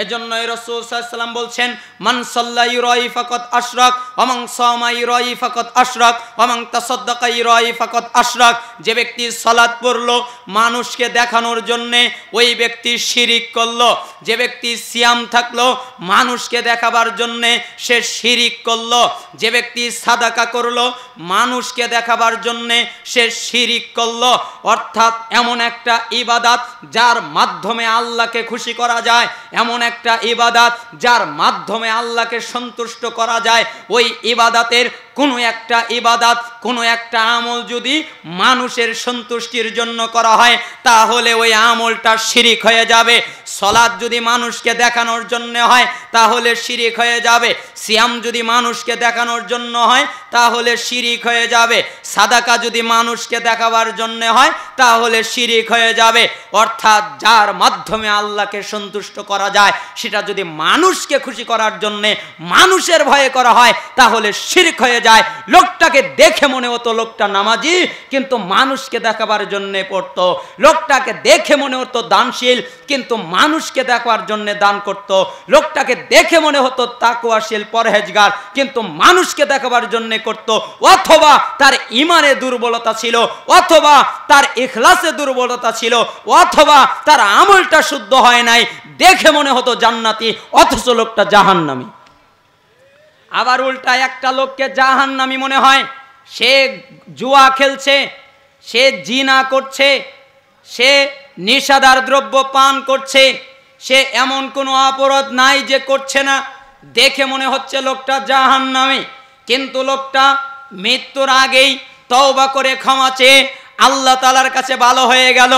এজন্যই রাসূল সাল্লাল্লাহু আলাইহি ওয়াসাল্লাম বলছেন, মান সাল্লা ইউরাই ফাকাত আশরাক ওয়া মান সামা ইউরাই ফাকাত আশরাক ওয়া মান তাসাদ্দাকা ইউরাই ফাকাত আশরাক। যে ব্যক্তি সালাত পড়লো মানুষকে দেখানোর জন্য, ওই ব্যক্তি শিরিক করলো। যে ব্যক্তি সিয়াম থাকলো মানুষকে দেখাবার জন্য, সে শিরিক করলো। যে ব্যক্তি সাদাকা করলো মানুষকে দেখাবার জন্য, সে শিরিক করলো। অর্থাৎ এমন একটা ইবাদত যার মাধ্যমে আল্লাহকে খুশি করা যায়, এমন একটা ইবাদত যার মাধ্যমে আল্লাহকে সন্তুষ্ট করা যায়, ওই ইবাদতের কোনো একটা ইবাদত, কোনো একটা আমল যদি মানুষের সন্তুষ্টির জন্য করা হয় তাহলে ওই আমলটা শিরিক হয়ে যাবে। সালাত যদি মানুষকে দেখানোর জন্য হয় তাহলে শিরিক হয়ে যাবে। সিয়াম যদি মানুষকে দেখানোর জন্য হয় তাহলে শিরিক হয়ে যাবে। সাদাকা যদি মানুষকে দেখাবার জন্য হয় তাহলে শিরিক হয়ে যাবে। অর্থাৎ যার মাধ্যমে আল্লাহকে সন্তুষ্ট করা যায় সেটা যদি মানুষকে খুশি করার জন্য, মানুষের ভয়ে করা হয় তাহলে শিরিক হয়ে যায়। লোকটাকে দেখে মনে হতো লোকটা নামাজি, কিন্তু মানুষকে দেখাবার জন্য পড়তো। লোকটাকে দেখে মনে হতো দানশীল, কিন্তু মানুষকে দেখাবার জন্য দান করত। লোকটাকে দেখে মনে হতো তাকওয়াশীল, পরহেজগার, কিন্তু মানুষকে দেখাবার জন্য করত। অথবা তার ঈমানে দুর্বলতা ছিল, অথবা তার ইখলাসে দুর্বলতা ছিল, অথবা তার আমলটা শুদ্ধ হয় নাই, দেখে মনে হতো জান্নাতি অথচ লোকটা জাহান্নামী। আবার উল্টা একটা লোককে জাহান্নামী মনে হয়, সে জুয়া খেলছে, সে জিনা করছে, সে নেশাদার দ্রব্য পান করছে, সে এমন কোনো অপরাধ নাই যে করছে না, দেখে মনে হচ্ছে লোকটা জাহান্নামী। কিন্তু লোকটা মৃত্যুর আগেই তওবা করে ক্ষমা চেয়ে আল্লাহ তাআলার কাছে ভালো হয়ে গেল,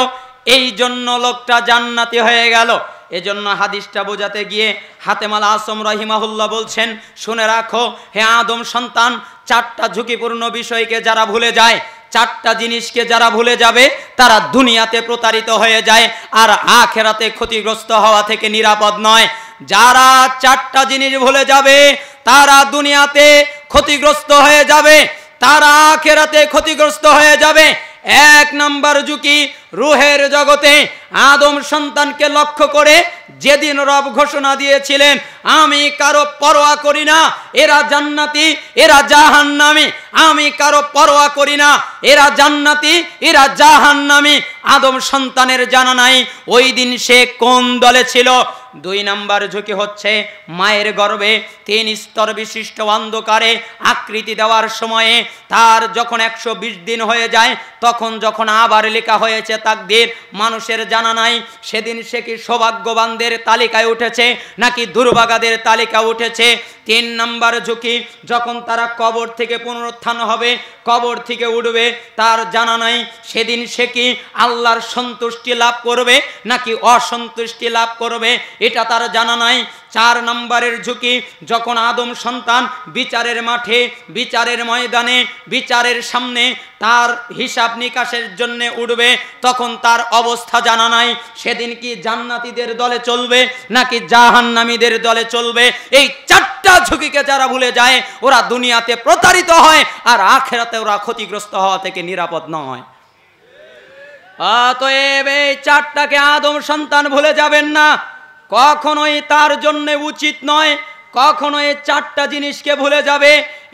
এই জন্য লোকটা জান্নাতি হয়ে গেল। এজন্য হাদিসটা বোঝাতে গিয়ে হাতেম আল আসম রাহিমাহুল্লাহ বলছেন, শুনে রাখো হে আদম সন্তান, চারটা ঝুঁকিপূর্ণ বিষয়কে যারা ভুলে যায়, চারটা জিনিসকে যারা ভুলে যাবে তারা দুনিয়াতে প্রতারিত হয়ে যায় আর আখিরাতে ক্ষতিগ্রস্ত হওয়া থেকে নিরাপদ নয়। যারা চারটা জিনিস ভুলে যাবে তারা দুনিয়াতে ক্ষতিগ্রস্ত হয়ে যাবে, তারা আখিরাতে ক্ষতিগ্রস্ত হয়ে যাবে। এক নাম্বার ঝুঁকি রূহের জগতে আদম সন্তানকে লক্ষ্য করে যেদিন রব ঘোষণা দিয়েছিলেন, আমি কারো পরোয়া করি না, এরা জান্নাতি এরা জাহান্নামী, আমি কারো পরোয়া করি না, এরা জান্নাতি এরা জাহান্নামী, আদম সন্তানের জানা নাই ওই দিন সে কোন দলে ছিল। দুই নাম্বার ঝুঁকি হচ্ছে মায়ের গর্ভে 3 স্তর বিশিষ্ট অন্ধকারে আকৃতি দেওয়ার সময়ে তার যখন 120 দিন হয়ে যায়, তখন যখন আবার লেখা হয়েছে তাকদীর, মানুষের জানা নাই সেদিন সে কি সৌভাগ্যবানদের তালিকায় উঠেছে নাকি দুর্ভাগাদের তালিকা উঠেছে। 3 নাম্বার ঝুঁকি যখন তারা কবর থেকে পুনরুত্থান হবে, কবর থেকে উঠবে, তার জানা নাই সেদিন সে কি আল্লাহর সন্তুষ্টি লাভ করবে নাকি অসন্তুষ্টি লাভ করবে, এটা তার জানা নাই। 4 নম্বরের ঝুঁকি যখন আদম সন্তান বিচারের মাঠে, বিচারের ময়দানে, বিচারের সামনে তার হিসাব নিকাশের জন্য উঠবে, তখন তার অবস্থা জানা নাই সেদিন কি জান্নাতীদের দলে চলবে নাকি জাহান্নামীদের দলে চলবে। এই 4টা ঝুঁকিকে যারা ভুলে যায় ওরা দুনিয়াতে প্রতারিত হয় আর আখিরাতে ওরা ক্ষতিগ্রস্ত হওয়া থেকে নিরাপদ নয়। অতএব এই 4টাকে আদম সন্তান ভুলে যাবেন না, কখনোই তার জন্য উচিত নয়, কখনোই 4টা জিনিসকে ভুলে যাবে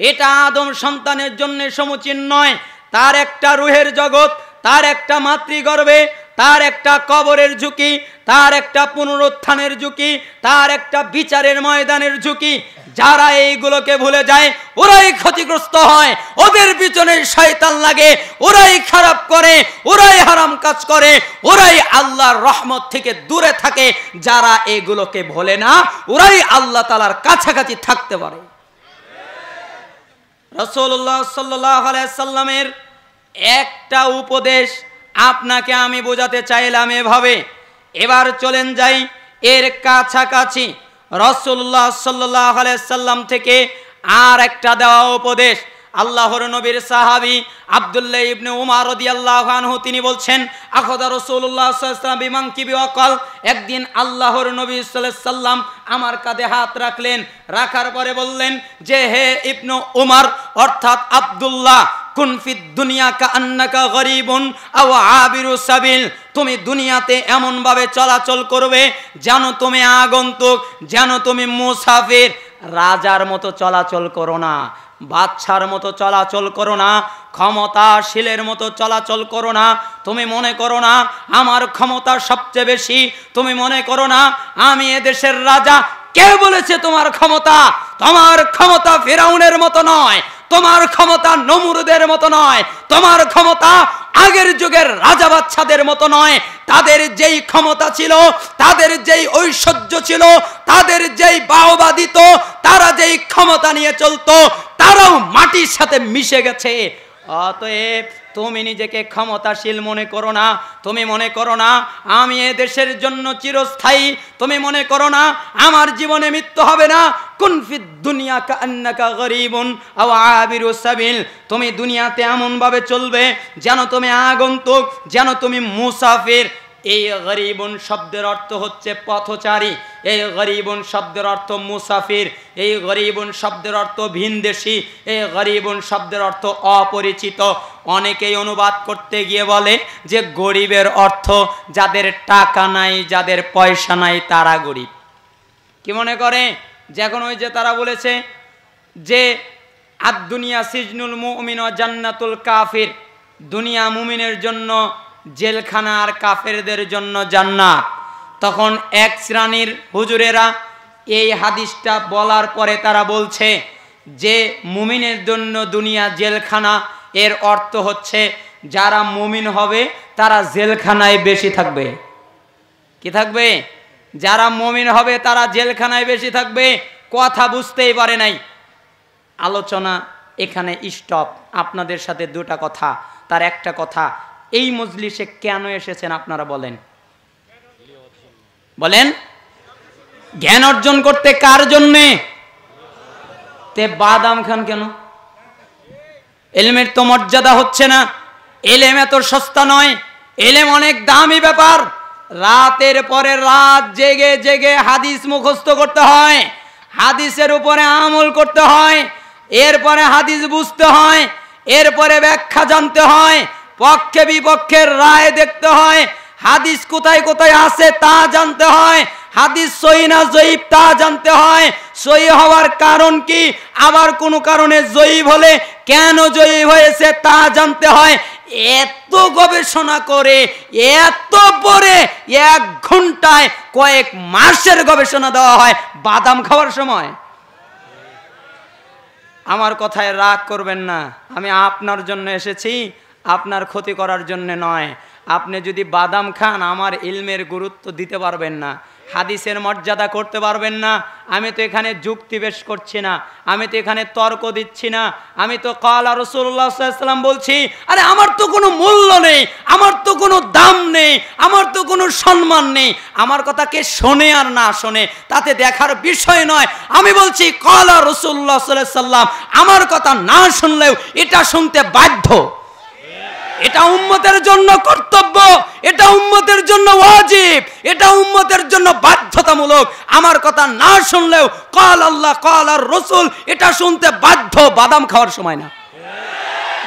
এটা আদম সন্তানের জন্য সমুচীন নয়। তার একটা রূহের জগৎ, তার একটা মাতৃগর্ভে, তার একটা কবরের ঝুঁকি, তার একটা পুনরুত্থানের ঝুঁকি, তার একটা বিচারের ময়দানের ঝুঁকি। যারা এইগুলোকে ভুলে যায় ওরাই ক্ষতিগ্রস্ত হয়, ওদের পিছনে শয়তান লাগে, ওরাই খারাপ করে, ওরাই হারাম কাজ করে, ওরাই আল্লাহর রহমত থেকে দূরে থাকে। যারা এগুলোকে ভোলে না ওরাই আল্লাহ তাআলার কাছাকাছি থাকতে পারে। রাসূলুল্লাহ সাল্লাল্লাহু আলাইহি সাল্লামের একটা উপদেশ আপনাকে আমি বোঝাতে চাইলাম এভাবে। এবার চলেন যাই এর কাছাকাছি রাসূলুল্লাহ সাল্লাল্লাহু আলাইহি সাল্লাম থেকে আর একটা দেওয়া উপদেশ। আল্লাহর নবীর সাহাবী আব্দুল্লাহ ইবনে উমর রাদিয়াল্লাহু আনহু তিনি বলছেন, আখাযা রাসূলুল্লাহ সাল্লাল্লাহু আলাইহি ওয়াসাল্লাম বিমানকিবি ওয়া ক্বাল, একদিন আল্লাহর নবী সাল্লাল্লাহু আলাইহি সাল্লাম আমার কাঁধে হাত রাখলেন, রাখার পরে বললেন যে হে ইবনে উমর অর্থাৎ আব্দুল্লাহ, কুন ফিদ দুনিয়া কাআন্নাকা গরীবুন আও আবিরু সাবিল, তুমি দুনিয়াতে এমন ভাবে চলাচল করবে যেন তুমি আগন্তুক, যেন তুমি মুসাফির। রাজার মতো চলাচল করো না, বাদশার মতো চলাচল করো না, ক্ষমতাশীলের মতো চলাচল করো না। তুমি মনে করো না আমার ক্ষমতা সবচেয়ে বেশি, তুমি মনে করো না আমি এদেশের রাজা। কে বলেছে তোমার ক্ষমতা? তোমার ক্ষমতা ফিরাউনের মতো নয়, তোমার ক্ষমতা নমরুদের মতো নয়, তোমার ক্ষমতা আগের যুগের রাজা বাদশাদের মতো নয়। তাদের যেই ক্ষমতা ছিল, তাদের যেই ঐশ্বর্য ছিল, তাদের যেই বাহবা দিত, তারা যেই ক্ষমতা নিয়ে চলতো, তারাও মাটির সাথে মিশে গেছে। অতএব তুমি নিজেকে ক্ষমতাশীল মনে করো না, তুমি মনে করো না আমি এ দেশের জন্য চিরস্থায়ী, তুমি মনে করো না আমার জীবনে মৃত্যু হবে না। কুন ফিদ দুনিয়া কাআন্নাকা গরীবুন আও আবিরু সাবিল, তুমি দুনিয়াতে এমন ভাবে চলবে যেন তুমি আগন্তুক, যেন তুমি মুসাফির। এই গরীবুন শব্দের অর্থ হচ্ছে পথচারী, এই গরীবুন শব্দের অর্থ মুসাফির, এই গরীবুন শব্দের অর্থ ভিনদেশী, এই গরীবুন শব্দের অর্থ অপরিচিত। অনেকেই অনুবাদ করতে গিয়ে বলে যে গরিবের অর্থ যাদের টাকা নাই, যাদের পয়সা নাই তারা গরিব। কি মনে করে যে এখন ওই যে তারা বলেছে যে আদ দুনিয়া সিজনুল মুমিন ওয়া জান্নাতুল কাফির, দুনিয়া মুমিনের জন্য জেলখানা আর কাফেরদের জন্য জান্নাত। তখন এক শ্রেণীর হুজুরেরা এই হাদিসটা বলার পরে তারা বলছে যে মুমিনের জন্য দুনিয়া জেলখানা, এর অর্থ হচ্ছে যারা মুমিন হবে তারা জেলখানায় বেশি থাকবে। কি থাকবে? যারা মুমিন হবে তারা জেলখানায় বেশি থাকবে। কথা বুঝতেই পারে নাই। আলোচনা এখানে স্টপ। আপনাদের সাথে দুটা কথা, তার একটা কথা, এই মজলিসে কেন এসেছেন আপনারা বলেন? বলেন জ্ঞান অর্জন করতে। কার জন্যে? তে বাদাম খান কেন? এলেমের তো মর্যাদা হচ্ছে না। এলেম এত সস্তা নয়, এলেম অনেক দামি ব্যাপার। রাতের পরে রাত জেগে জেগে হাদিস মুখস্থ করতে হয়, হাদিসের উপরে আমল করতে হয়, এরপরে হাদিস বুঝতে হয়, এরপরে ব্যাখ্যা জানতে হয়, পক্ষে বিপক্ষের রায় দেখতে হয়, হাদিস কোথায় কোথায় আছে তা জানতে হয়, হাদিস সহিহ না জয়ীফ তা জানতে হয়, সহিহ হওয়ার কারণ কি, আবার কোনো কারণে জয়ীফ হলে কেন জয়ীফ হয়েছে তা জানতে হয়। এত গবেষণা করে, এত পরে 1 ঘন্টায় কয়েক মাসের গবেষণা দেওয়া হয় বাদাম খাওয়ার সময়। আমার কথায় রাগ করবেন না, আমি আপনার জন্য এসেছি, আপনার ক্ষতি করার জন্য নয়। আপনি যদি বাদাম খান আমার ইলমের গুরুত্ব দিতে পারবেন না, হাদিসের মর্যাদা করতে পারবেন না। আমি তো এখানে যুক্তি পেশ করছি না, আমি তো এখানে তর্ক দিচ্ছি না, আমি তো ক্বালা রাসূলুল্লাহ সাল্লাল্লাহু আলাইহি ওয়াসাল্লাম বলছি। আরে আমার তো কোনো মূল্য নেই, আমার তো কোনো দাম নেই, আমার তো কোনো সম্মান নেই। আমার কথা কে শোনে আর না শোনে তাতে দেখার বিষয় নয়। আমি বলছি ক্বালা রাসূলুল্লাহ সাল্লাল্লাহু আলাইহি ওয়াসাল্লাম, আমার কথা না শুনলেও এটা শুনতে বাধ্য। এটা উম্মতের জন্য কর্তব্য, এটা উম্মতের জন্য ওয়াজিব, এটা উম্মতের জন্য বাধ্যতামূলক। আমার কথা না শুনলেও ক্বাল আল্লাহ ক্বাল আর রাসূল এটা শুনতে বাধ্য। বাদাম খাওয়ার সময় না,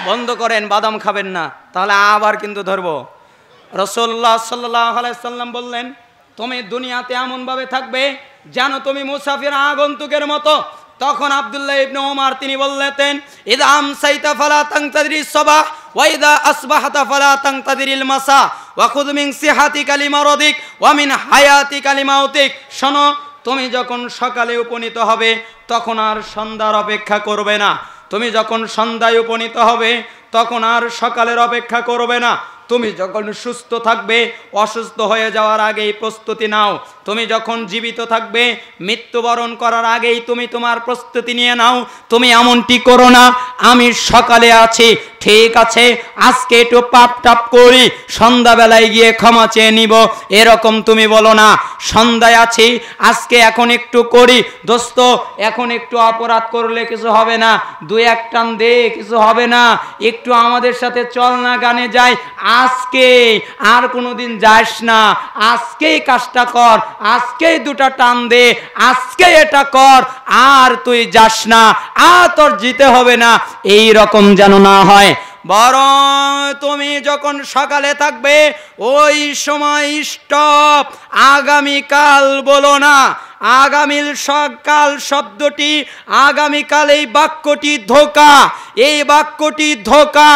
বন্ধ করেন, বাদাম খাবেন না, তাহলে আবার কিন্তু ধরবো। রাসূলুল্লাহ সাল্লাল্লাহু আলাইহি ওয়াসাল্লাম বললেন তুমি দুনিয়াতে এমন ভাবে থাকবে যেন তুমি মুসাফির আগন্তুকের মতো। তখন আব্দুল্লাহ ইবনে ওমর তিনি বললেন ইদা আমসাইতা ফালা তানতাদিরিস সাবাহ ওয়া ইদা আসবাহতা ফালা তানতাদিরিল মাসা ওয়া খুয মিন সিহাতিকা লিমারাদিক ওয়া মিন হায়াতিকা লিমাউতিক। শোনো, তুমি যখন সকালে উপনীত হবে তখন আর সন্ধ্যার অপেক্ষা করবে না, তুমি যখন সন্ধ্যায় উপনীত হবে তখন আর সকালের অপেক্ষা করবে না। তুমি যখন সুস্থ থাকবে অসুস্থ হয়ে যাওয়ার আগেই প্রস্তুতি নাও, তুমি যখন জীবিত থাকবে মৃত্যুবরণ করার আগেই তুমি তোমার প্রস্তুতি নিয়ে নাও। তুমি এমনটি করো না আমি সকালে আছি, ঠিক আছে আজকে একটু পাপ টাপ করি, সন্ধ্যাবেলায় গিয়ে ক্ষমা চেয়ে নিব, এরকম তুমি বলো না। সন্ধ্যায় আছি আজকে এখন একটু করি, দোস্ত এখন একটু অপরাধ করলে কিছু হবে না, 2-1 টান দে কিছু হবে না, একটু আমাদের সাথে চল না গানে যাই, আজকে আর কোনোদিন যাস না, আজকেই কাজটা কর, আজকেই 2টা টান দে, আজকে এটা কর, আর তুই যাস না, আর তোর যেতে হবে না। এই রকম যেন না হয়। বরং তুমি যখন সকালে থাকবে ওই সময় স্টপ, আগামীকাল বলো না। আগামীর সকাল শব্দটি, আগামীকাল এই বাক্যটি ধোঁকা, এই বাক্যটি ধোঁকা।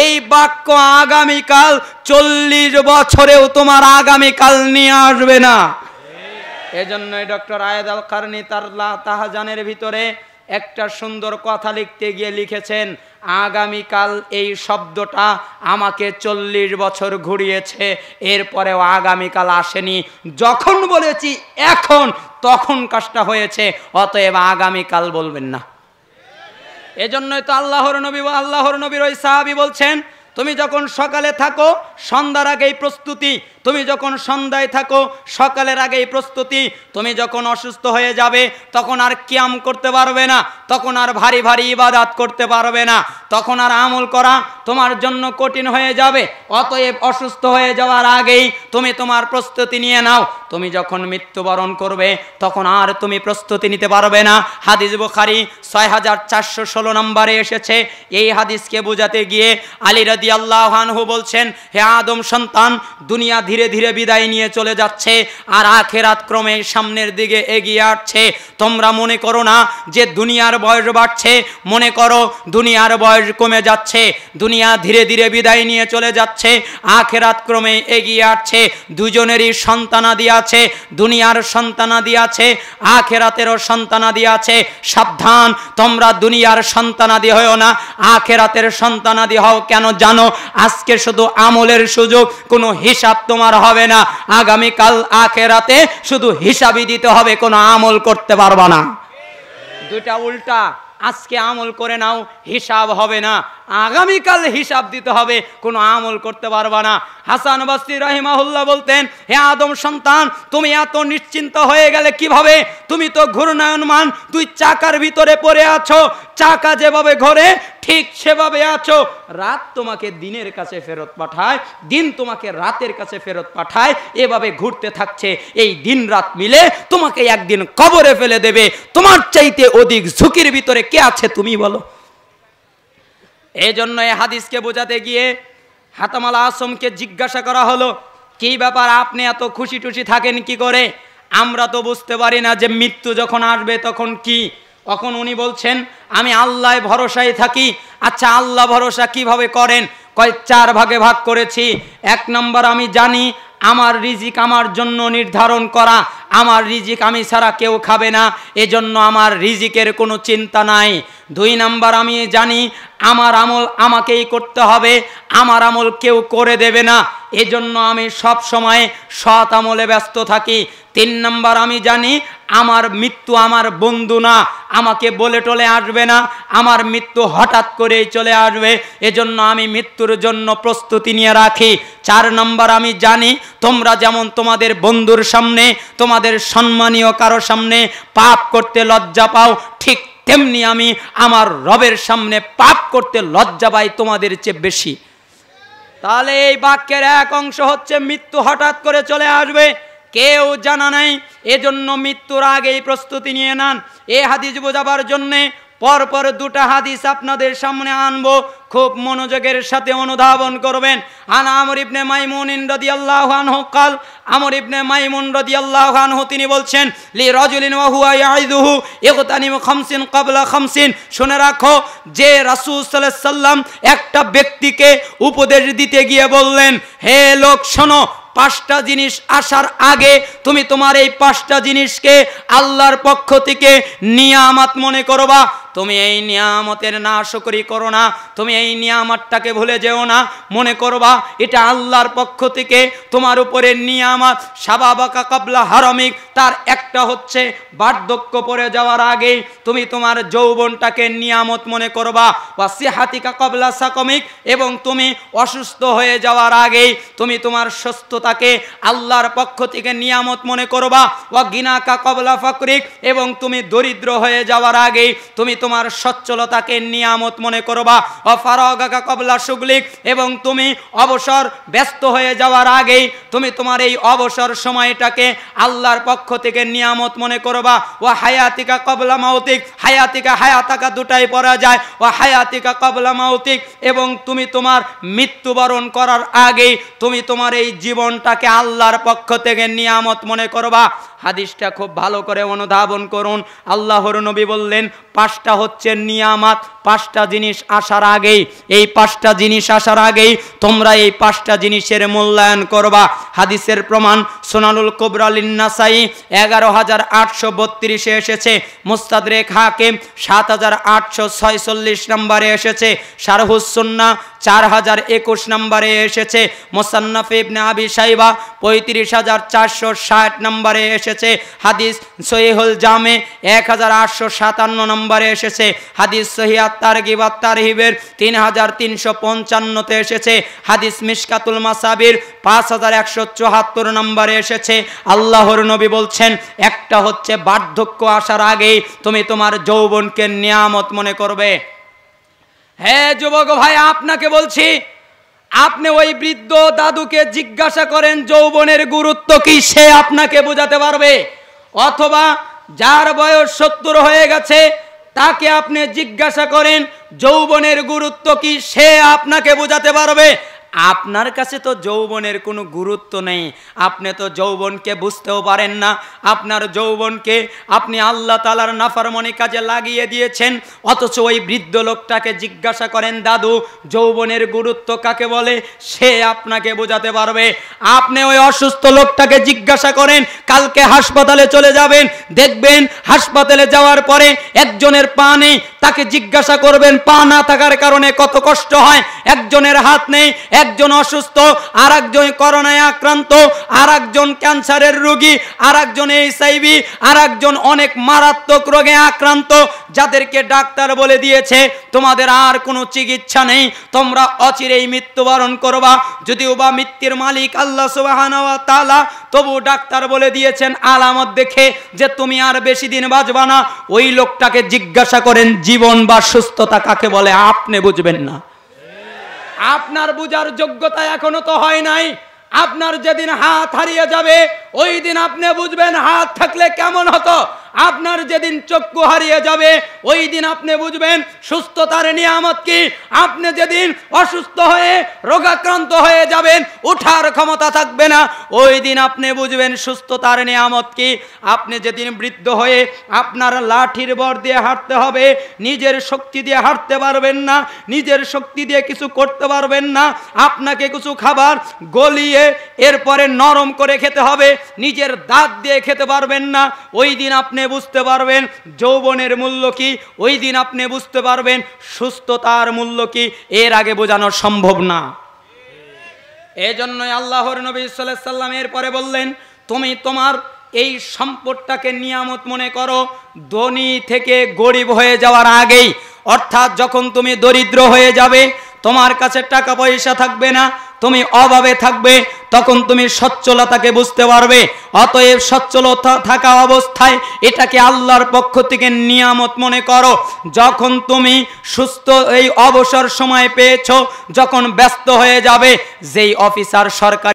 এই বাক্য আগামীকাল 40 বছরেও তোমার আগামীকাল নিয়ে আসবে না। এজন্যই ডক্টর আয়েদ আল কারনি তার তাহাজানের ভিতরে একটা সুন্দর কথা লিখতে গিয়ে লিখেছেন, আগামীকাল এই শব্দটা আমাকে 40 বছর ঘুরিয়েছে, এরপরেও আগামীকাল আসেনি। যখন বলেছি এখন, তখন কাজটা হয়েছে, অতএব আগামীকাল বলবেন না। এজন্যই তো আল্লাহর নবীর ওই সাহাবী বলছেন, তুমি যখন সকালে থাকো সন্ধ্যার আগেই প্রস্তুতি, তুমি যখন সন্ধ্যায় থাকো সকালের আগেই প্রস্তুতি। তুমি যখন অসুস্থ হয়ে যাবে তখন আর কিয়াম করতে পারবে না, তখন আর ভারী ভারী ইবাদত করতে পারবে না, তখন আর আমল করা তোমার জন্য কঠিন হয়ে যাবে। অতএব অসুস্থ হয়ে যাওয়ার আগেই তুমি তোমার প্রস্তুতি নিয়ে নাও। তুমি যখন মৃত্যুবরণ করবে তখন আর তুমি প্রস্তুতি নিতে পারবে না। হাদিস বুখারী 6416 নম্বরে এসেছে। এই হাদিসকে বোঝাতে গিয়ে আলী রাদিয়াল্লাহু আনহু বলছেন, হে আদম সন্তান, দুনিয়া ধীরে ধীরে বিদায় নিয়ে চলে যাচ্ছে আর আখিরাত ক্রমে সামনের দিকে এগিয়ে আসছে। তোমরা মনে করো না যে দুনিয়ার বয়স বাড়ছে, মনে করো দুনিয়ার বয়স কমে যাচ্ছে। দুনিয়া ধীরে ধীরে বিদায় নিয়ে চলে যাচ্ছে, আখিরাত ক্রমে এগিয়ে আসছে। দুজনেরই সন্তানাদি আছে, দুনিয়ার সন্তানাদি আছে, আখিরাতেরও সন্তানাদি আছে। সাবধান, তোমরা দুনিয়ার সন্তানাদি হও না, আখিরাতের সন্তানাদি হও। কেন জানো? আজকে শুধু আমলের সুযোগ, কোনো হিসাব তোমার হবে না। আগামীকাল আখিরাতে শুধু হিসাবই দিতে হবে, কোনো আমল করতে পারবা না। দুইটা উল্টা। আজকে আমল করে নাও, হিসাব হবে না। আগামীকাল হিসাব দিতে হবে, কোনো আমল করতে পারবা না। হাসান বসরি রাহিমাহুল্লাহ বলতেন, হে আদম সন্তান, তুমি এত নিশ্চিন্ত হয়ে গেলে কিভাবে? তুমি তো ঘূর্ণায়মান, তুই চাকার ভিতরে পড়ে আছো, চাকা যেভাবে ঘোরে ঠিক সেভাবে আছো। রাত তোমাকে দিনের কাছে ফেরত পাঠায়, দিন তোমাকে রাতের কাছে ফেরত পাঠায়, এভাবে ঘুরতে থাকছে। এই দিন রাত মিলে তোমাকে একদিন কবরে ফেলে দেবে। তোমার চাইতে অধিক ঝুঁকির ভিতরে কে আছে তুমি বলো? এই জন্য এই হাদিসকে বোঝাতে গিয়ে হাতাম আল আসমকে জিজ্ঞাসা করা হলো, কি ব্যাপার, আপনি এত খুশি টুশি থাকেন কি করে? আমরা তো বুঝতে পারি না যে মৃত্যু যখন আসবে তখন কি। তখন উনি বলছেন, আমি আল্লাহ ভরসায় থাকি। আচ্ছা, আল্লাহ ভরসা কিভাবে করেন? কয় 4 ভাগে ভাগ করেছি। 1 নম্বর, আমি জানি আমার রিজিক আমার জন্য নির্ধারণ করা, আমার রিজিক আমি ছাড়া কেউ খাবে না, এজন্য আমার রিজিকের কোনো চিন্তা নাই। 2 নম্বর, আমি জানি আমার আমল আমাকেই করতে হবে, আমার আমল কেউ করে দেবে না, এজন্য আমি সব সময় সৎ আমলে ব্যস্ত থাকি। 3 নম্বর, আমি জানি আমার মৃত্যু আমার বন্ধু না, আমাকে বলে টলে আসবে না, আমার মৃত্যু হঠাৎ করেই চলে আসবে, এজন্য আমি মৃত্যুর জন্য প্রস্তুতি নিয়ে রাখি। 4 নম্বর, আমি জানি তোমরা যেমন তোমাদের বন্ধুর সামনে, তোমাদের সম্মানীয় কারো সামনে পাপ করতে লজ্জা পাও, ঠিক তেমনি আমি আমার রবের সামনে পাপ করতে লজ্জা পাই তোমাদের চেয়ে বেশি। তাহলে এই বাক্যের এক অংশ হচ্ছে মৃত্যু হঠাৎ করে চলে আসবে, কেউ জানা নাই, এজন্য মৃত্যুর আগেই প্রস্তুতি নিয়ে নেন। এই হাদিস বোঝাবার জন্যে পরপর 2টা হাদিস আপনাদের সামনে আনবো, খুব মনোযোগের সাথে অনুধাবন করবেন। আন আমর ইবনে মাইমুন রাদিয়াল্লাহু আনহু قال, আমর ইবনে মাইমুন রাদিয়াল্লাহু আনহু তিনি বলছেন, লি রাজুলিন ওয়া হুয়া ইয়াইদুহু ইগতানিমু 50 ক্বাবলা 50। শুনে রাখো, যে রাসূল সাল্লাল্লাহু আলাইহি সাল্লাম একটা ব্যক্তিকে উপদেশ দিতে গিয়ে বললেন, হে লোক শোনো, 5টা জিনিস আসার আগে তুমি তোমার এই 5টা জিনিসকে আল্লাহর পক্ষ থেকে নিয়ামত মনে করবা। তুমি এই নিয়ামতের নাশকরি করো না, তুমি এই নিয়ামতটাকে ভুলে যেও না, মনে করবা এটা আল্লাহর পক্ষ থেকে তোমার উপরে নিয়ামত। সাবাবাকা কাবলা হারামিক, তার একটা হচ্ছে বার্ধক্য পড়ে যাওয়ার আগে তুমি তোমার যৌবনটাকে নিয়ামত মনে করবা। ওয়া সিহাতিকা কাবলা সাকমিক, এবং তুমি অসুস্থ হয়ে যাওয়ার আগেই তুমি তোমার সুস্থতাকে আল্লাহর পক্ষ থেকে নিয়ামত মনে করবা। ওয়া গিনাকা কাবলা ফাকরিক, এবং তুমি দরিদ্র হয়ে যাওয়ার আগেই তুমি তোমার সচ্ছলতাকে নিয়ামত মনে করবা। ফারাগাকা কবলা শুগলিক, এবং তুমি অবসর ব্যস্ত হয়ে যাওয়ার আগেই তুমি তোমার এই অবসর সময়টাকে আল্লাহর পক্ষ থেকে নিয়ামত মনে করবা। ও হায়াতিকা কবলা মাউতিক, হায়াতিকা হায়াতাকা দুটাই পড়া যায়। ও হায়াতিকা কবলা মাউতিক, এবং তুমি তোমার মৃত্যুবরণ করার আগেই তুমি তোমার এই জীবনটাকে আল্লাহর পক্ষ থেকে নিয়ামত মনে করবা। হাদিসটা খুব ভালো করে অনুধাবন করুন। আল্লাহর নবী বললেন 5টা হচ্ছে নিয়ামত, 5টা জিনিস আসার আগেই, এই 5টা জিনিস আসার আগেই তোমরা এই 5টা জিনিসের মূল্যায়ন করবা। হাদিসের প্রমাণ সুনানুল কুবরা লিন-নাসাই 11832 এসেছে, মুস্তাদরেক হাকিম 7846 নম্বরে এসেছে, শারহুস সুন্নাহ 4021 নম্বরে এসেছে, মুসান্নাফ ইবনে আবি শাইবা 35460 নম্বরে এসেছে, হাদিস সহিহুল জামে 1857 নম্বরে এসেছে, হাদিস সহিহ আত-তারগিব আত-তারহিবের 3355 এসেছে, হাদিস মিশকাতুল মাসাবির 5174 নম্বরে এসেছে। আল্লাহর নবী বলছেন একটা হচ্ছে বার্ধক্য আসার আগেই তুমি তোমার যৌবনকে নিয়ামত মনে করবে। হ্যাঁ যুবক ভাই, আপনাকে বলছি, আপনি ওই বৃদ্ধ দাদুকে জিজ্ঞাসা করেন যৌবনের গুরুত্ব কি, সে আপনাকে বোঝাতে পারবে। অথবা যার বয়স 70 হয়ে গেছে তাকে আপনি জিজ্ঞাসা করেন যৌবনের গুরুত্ব কি, সে আপনাকে বোঝাতে পারবে। আপনার কাছে তো যৌবনের কোনো গুরুত্ব নেই, আপনি তো যৌবনকে বুঝতেও পারেন না। আপনার যৌবনকে আপনি আল্লাহ তাআলার নাফরমানি কাজে লাগিয়ে দিয়েছেন। অথচ ওই বৃদ্ধ লোকটাকে জিজ্ঞাসা করেন দাদু যৌবনের গুরুত্ব কাকে বলে, সে আপনাকে বোঝাতে পারবে। আপনি ওই অসুস্থ লোকটাকে জিজ্ঞাসা করেন, কালকে হাসপাতালে চলে যাবেন, দেখবেন হাসপাতালে যাওয়ার পরে একজনের পা নেই, তাকে জিজ্ঞাসা করবেন পা না থাকার কারণে কত কষ্ট হয়। একজনের হাত নেই, একজন অসুস্থ, আর একজন করোনায় আক্রান্ত, আর একজন ক্যান্সারের রোগী, আর একজন এইচআইভি, আর একজন অনেক মারাত্মক রোগে আক্রান্ত, যাদেরকে ডাক্তার বলে দিয়েছে তোমাদের আর কোনো চিকিৎসা নেই, তোমরা অচিরেই মৃত্যুবরণ করবা। যদিও বা মৃত্যুর মালিক আল্লাহ সুবহানাহু ওয়া তাআলা, তবু ডাক্তার বলে দিয়েছেন আলামত দেখে যে তুমি আর বেশি দিন বাঁচবা না। ওই লোকটাকে জিজ্ঞাসা করেন জীবন বা সুস্থতা কাকে বলে, আপনি বুঝবেন না। আপনার বুঝার যোগ্যতা এখনো তো হয় নাই। আপনার যেদিন হাত হারিয়ে যাবে ওই দিন আপনি বুঝবেন হাত থাকলে কেমন হতো। আপনার যেদিন চক্ষু হারিয়ে যাবে ওই দিন আপনি বুঝবেন সুস্থতার নিয়ামত কি। আপনি যেদিন অসুস্থ হয়ে রোগাক্রান্ত হয়ে যাবেন, উঠার ক্ষমতা থাকবে না, ওই দিন আপনি বুঝবেন সুস্থতার নিয়ামত কি। আপনি যেদিন বৃদ্ধ হয়ে আপনার লাঠির বর দিয়ে হাঁটতে হবে, নিজের শক্তি দিয়ে হাঁটতে পারবেন না, নিজের শক্তি দিয়ে কিছু করতে পারবেন না, আপনাকে কিছু খাবার গলিয়ে এরপরে নরম করে খেতে হবে, নিজের দাঁত দিয়ে খেতে পারবেন না, ওই দিন আপনি বুঝতে পারবেন যৌবনের মূল্য কি, ওই দিন আপনি বুঝতে পারবেন সুস্থতার মূল্য কি। এর আগে বোঝানো সম্ভব না। এজন্যই আল্লাহর নবী সাল্লাল্লাহু আলাইহি ওয়াসাল্লাম এরপরে বললেন তুমি তোমার এই সম্পদটাকে নিয়ামত মনে করো ধনী থেকে গরিব হয়ে যাওয়ার আগেই। অর্থাৎ যখন তুমি দরিদ্র হয়ে যাবে, তোমার কাছে টাকা পয়সা থাকবে না, তুমি অভাবে থাকবে, তখন তুমি সচ্ছলতাকে বুঝতে পারবে। অতএব সচ্ছলতা থাকা অবস্থায় এটাকে আল্লাহর পক্ষ থেকে নিয়ামত মনে করো। যখন তুমি সুস্থ এই অবসর সময় পেয়েছো, যখন ব্যস্ত হয়ে যাবে, যেই অফিসার সরকার